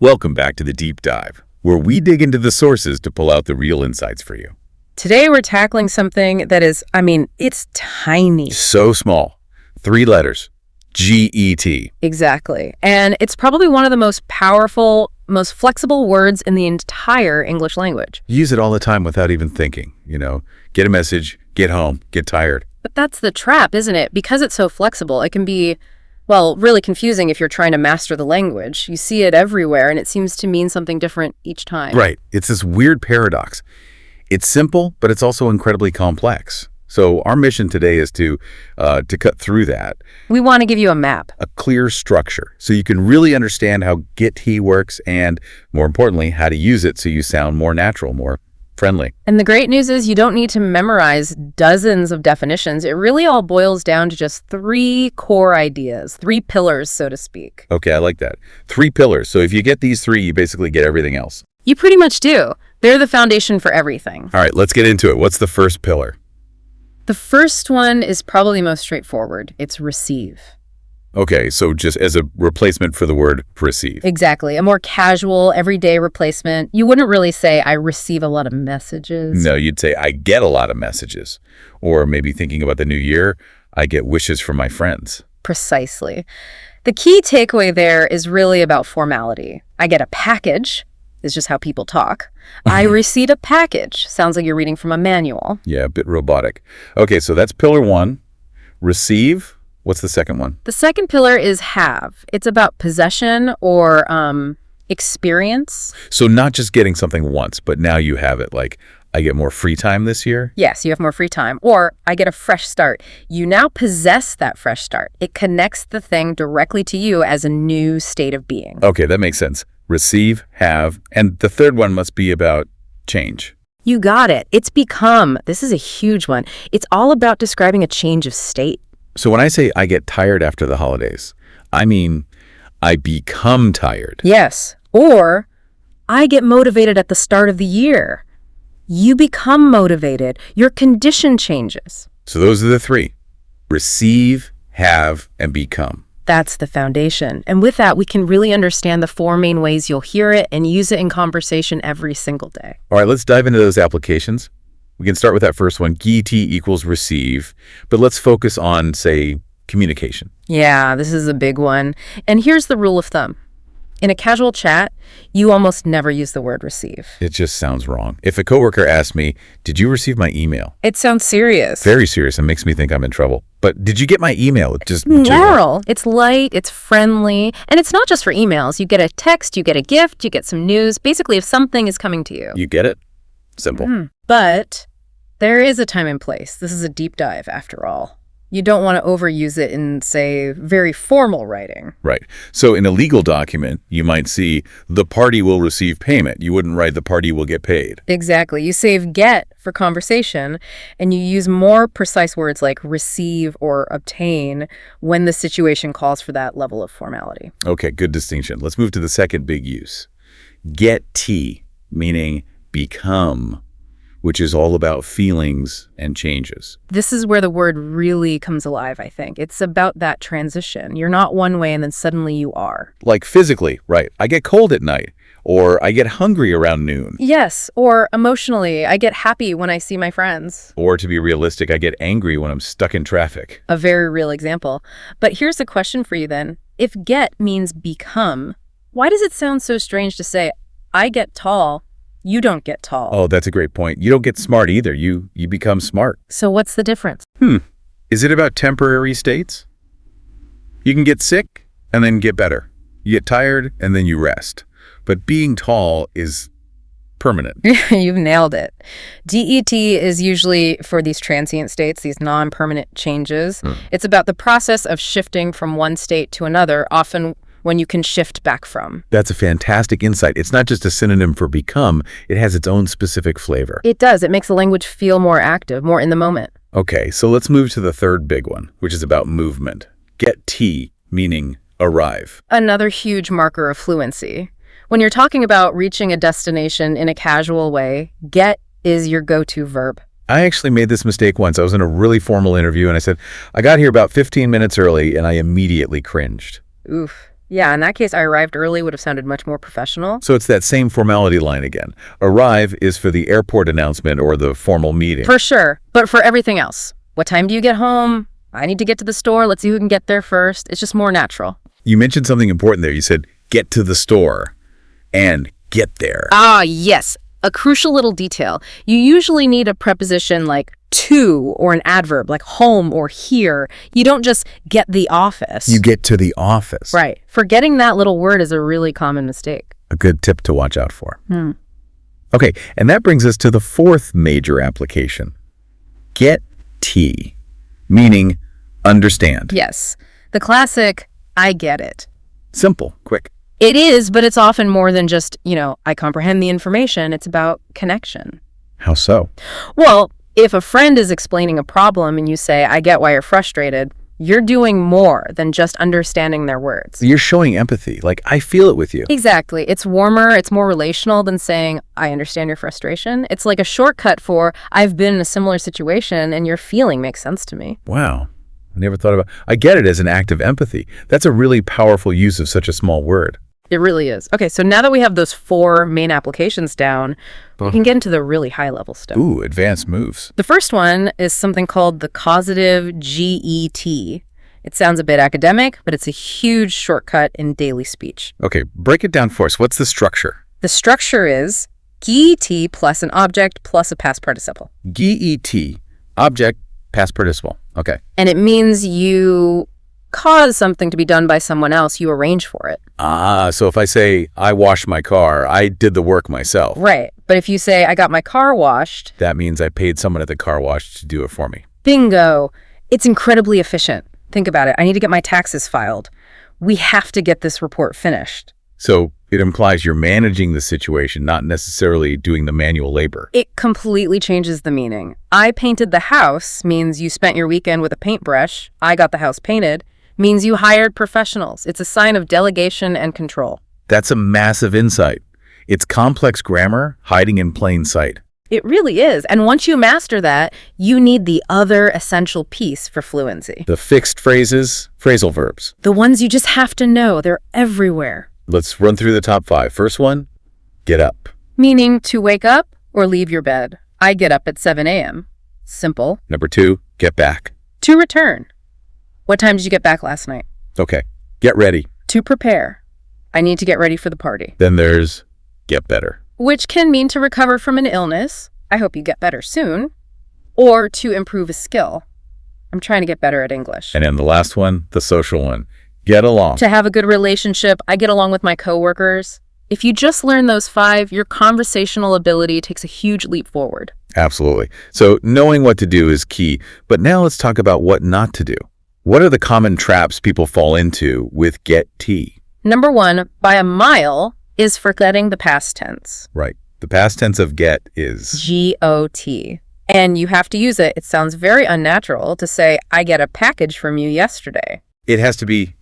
Welcome back to the Deep Dive, where we dig into the sources to pull out the real insights for you. Today we're tackling something that is, it's tiny. So small. 3 letters. G-E-T. Exactly. And it's probably one of the most powerful, most flexible words in the entire English language. You use it all the time without even thinking. Get a message, get home, get tired. But that's the trap, isn't it? Because it's so flexible, it can be, really confusing if you're trying to master the language. You see it everywhere, and it seems to mean something different each time. Right. It's this weird paradox. It's simple, but it's also incredibly complex. So our mission today is to cut through that. We want to give you a map. A clear structure, so you can really understand how get-T works and, more importantly, how to use it so you sound more natural, more friendly. And the great news is you don't need to memorize dozens of definitions. It really all boils down to just 3 core ideas, 3 pillars, so to speak. Okay, I like that. 3 pillars. So if you get these 3, you basically get everything else. You pretty much do. They're the foundation for everything. All right, let's get into it. What's the first pillar? The first one is probably most straightforward. It's receive. Okay, so just as a replacement for the word receive. Exactly. A more casual, everyday replacement. You wouldn't really say, I receive a lot of messages. No, you'd say, I get a lot of messages. Or maybe thinking about the new year, I get wishes from my friends. Precisely. The key takeaway there is really about formality. I get a package. Is just how people talk. I receive a package. Sounds like you're reading from a manual. Yeah, a bit robotic. Okay, so that's pillar 1. Receive. What's the second one? The second pillar is have. It's about possession or experience. So not just getting something once, but now you have it. Like, I get more free time this year? Yes, you have more free time. Or I get a fresh start. You now possess that fresh start. It connects the thing directly to you as a new state of being. Okay, that makes sense. Receive, have, and the third one must be about change. You got it. It's become. This is a huge one. It's all about describing a change of state. So when I say I get tired after the holidays, I mean I become tired. Yes. Or I get motivated at the start of the year. You become motivated. Your condition changes. So those are the 3. Receive, have, and become. That's the foundation. And with that, we can really understand the 4 main ways you'll hear it and use it in conversation every single day. All right, let's dive into those applications. We can start with that first one, get equals receive, but let's focus on, say, communication. Yeah, this is a big one. And here's the rule of thumb. In a casual chat, you almost never use the word receive. It just sounds wrong. If a coworker asks me, did you receive my email? It sounds serious. Very serious and makes me think I'm in trouble. But did you get my email? Just general. It's light, it's friendly, and it's not just for emails. You get a text, you get a gift, you get some news. Basically, if something is coming to you. You get it? Simple. But there is a time and place. This is a deep dive, after all. You don't want to overuse it in, say, very formal writing. Right. So in a legal document, you might see the party will receive payment. You wouldn't write the party will get paid. Exactly. You save get for conversation, and you use more precise words like receive or obtain when the situation calls for that level of formality. Okay, good distinction. Let's move to the second big use. Get-T, meaning become, which is all about feelings and changes. This is where the word really comes alive, I think. It's about that transition. You're not one way and then suddenly you are. Like physically, right? I get cold at night, or I get hungry around noon. Yes, or emotionally, I get happy when I see my friends. Or to be realistic, I get angry when I'm stuck in traffic. A very real example. But here's a question for you then. If get means become, why does it sound so strange to say, I get tall, you don't get tall? Oh, that's a great point. You don't get smart either. You become smart. So what's the difference? Is it about temporary states? You can get sick and then get better. You get tired and then you rest. But being tall is permanent. You've nailed it. DET is usually for these transient states, these non-permanent changes. It's about the process of shifting from one state to another, often when you can shift back from. That's a fantastic insight. It's not just a synonym for become, it has its own specific flavor. It does. It makes the language feel more active, more in the moment. Okay, so let's move to the third big one, which is about movement. Get-T, meaning arrive. Another huge marker of fluency. When you're talking about reaching a destination in a casual way, get is your go-to verb. I actually made this mistake once. I was in a really formal interview and I said, I got here about 15 minutes early, and I immediately cringed. Oof. Yeah, in that case, I arrived early would have sounded much more professional. So it's that same formality line again. Arrive is for the airport announcement or the formal meeting. For sure. But for everything else, what time do you get home? I need to get to the store. Let's see who can get there first. It's just more natural. You mentioned something important there. You said, get to the store and get there. Ah, yes. A crucial little detail. You usually need a preposition like to or an adverb like home or here. You don't just get the office. You get to the office. Right. Forgetting that little word is a really common mistake. A good tip to watch out for. Okay, and that brings us to the fourth major application. Get T, meaning understand. Yes. The classic, I get it. Simple, quick. It is, but it's often more than just, I comprehend the information. It's about connection. How so? Well, if a friend is explaining a problem and you say, I get why you're frustrated, you're doing more than just understanding their words. You're showing empathy. Like, I feel it with you. Exactly. It's warmer, it's more relational than saying, I understand your frustration. It's like a shortcut for, I've been in a similar situation and your feeling makes sense to me. Wow. I never thought about I get it as an act of empathy. That's a really powerful use of such a small word. It really is. Okay, so now that we have those 4 main applications down, we can get into the really high-level stuff. Ooh, advanced moves. The first one is something called the causative GET. It sounds a bit academic, but it's a huge shortcut in daily speech. Okay, break it down for us. What's the structure? The structure is GET plus an object plus a past participle. GET, object, past participle. Okay. And it means you cause something to be done by someone else, you arrange for it. So if I say, I washed my car, I did the work myself. Right. But if you say, I got my car washed, that means I paid someone at the car wash to do it for me. Bingo. It's incredibly efficient. Think about it. I need to get my taxes filed. We have to get this report finished. So it implies you're managing the situation, not necessarily doing the manual labor. It completely changes the meaning. I painted the house means you spent your weekend with a paintbrush. I got the house painted means you hired professionals. It's a sign of delegation and control. That's a massive insight. It's complex grammar hiding in plain sight. It really is. And once you master that, you need the other essential piece for fluency. The fixed phrases, phrasal verbs. The ones you just have to know. They're everywhere. Let's run through the top 5. First one, get up. Meaning to wake up or leave your bed. I get up at 7 a.m. Simple. Number 2, get back. To return. What time did you get back last night? Okay, get ready. To prepare. I need to get ready for the party. Then there's get better. Which can mean to recover from an illness. I hope you get better soon. Or to improve a skill. I'm trying to get better at English. And then the last one, the social one, get along. To have a good relationship. I get along with my coworkers. If you just learn those 5, your conversational ability takes a huge leap forward. Absolutely. So knowing what to do is key. But now let's talk about what not to do. What are the common traps people fall into with get T? Number 1, by a mile, is forgetting the past tense. Right. The past tense of get is G-O-T. And you have to use it. It sounds very unnatural to say, I get a package from you yesterday. It has to be,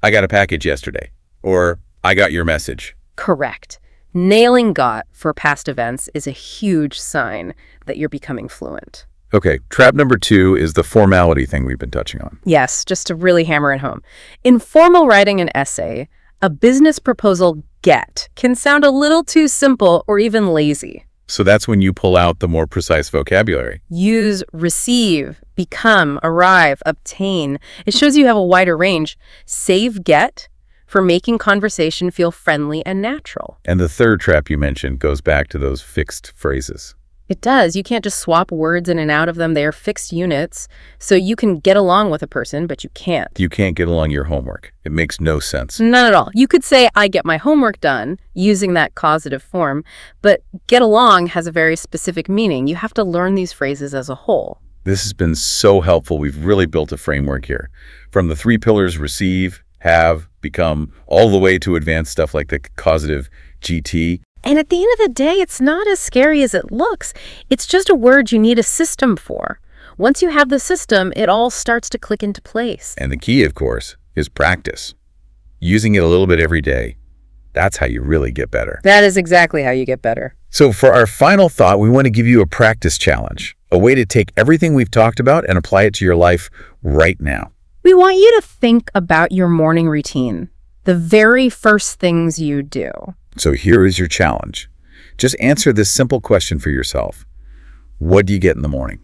I got a package yesterday, or I got your message. Correct. Nailing got for past events is a huge sign that you're becoming fluent. Okay, trap number 2 is the formality thing we've been touching on. Yes, just to really hammer it home. In formal writing an essay, a business proposal get can sound a little too simple or even lazy. So that's when you pull out the more precise vocabulary. Use receive, become, arrive, obtain. It shows you have a wider range. Save get for making conversation feel friendly and natural. And the third trap you mentioned goes back to those fixed phrases. It does. You can't just swap words in and out of them. They are fixed units. So you can get along with a person, but you can't. You can't get along your homework. It makes no sense. None at all. You could say, I get my homework done, using that causative form, but get along has a very specific meaning. You have to learn these phrases as a whole. This has been so helpful. We've really built a framework here. From the 3 pillars, receive, have, become, all the way to advanced stuff like the causative GT. And at the end of the day, it's not as scary as it looks. It's just a word you need a system for. Once you have the system, it all starts to click into place. And the key, of course, is practice. Using it a little bit every day. That's how you really get better. That is exactly how you get better. So for our final thought, we want to give you a practice challenge, a way to take everything we've talked about and apply it to your life right now. We want you to think about your morning routine. The very first things you do. So here is your challenge. Just answer this simple question for yourself. What do you get in the morning?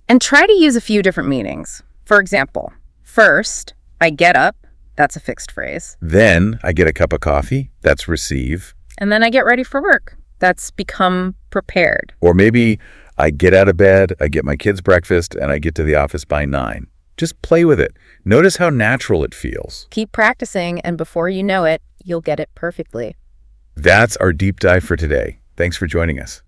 And try to use a few different meanings. For example, first, I get up. That's a fixed phrase. Then I get a cup of coffee. That's receive. And then I get ready for work. That's become prepared. Or maybe I get out of bed, I get my kids breakfast, and I get to the office by 9. Just play with it. Notice how natural it feels. Keep practicing, and before you know it, you'll get it perfectly. That's our deep dive for today. Thanks for joining us.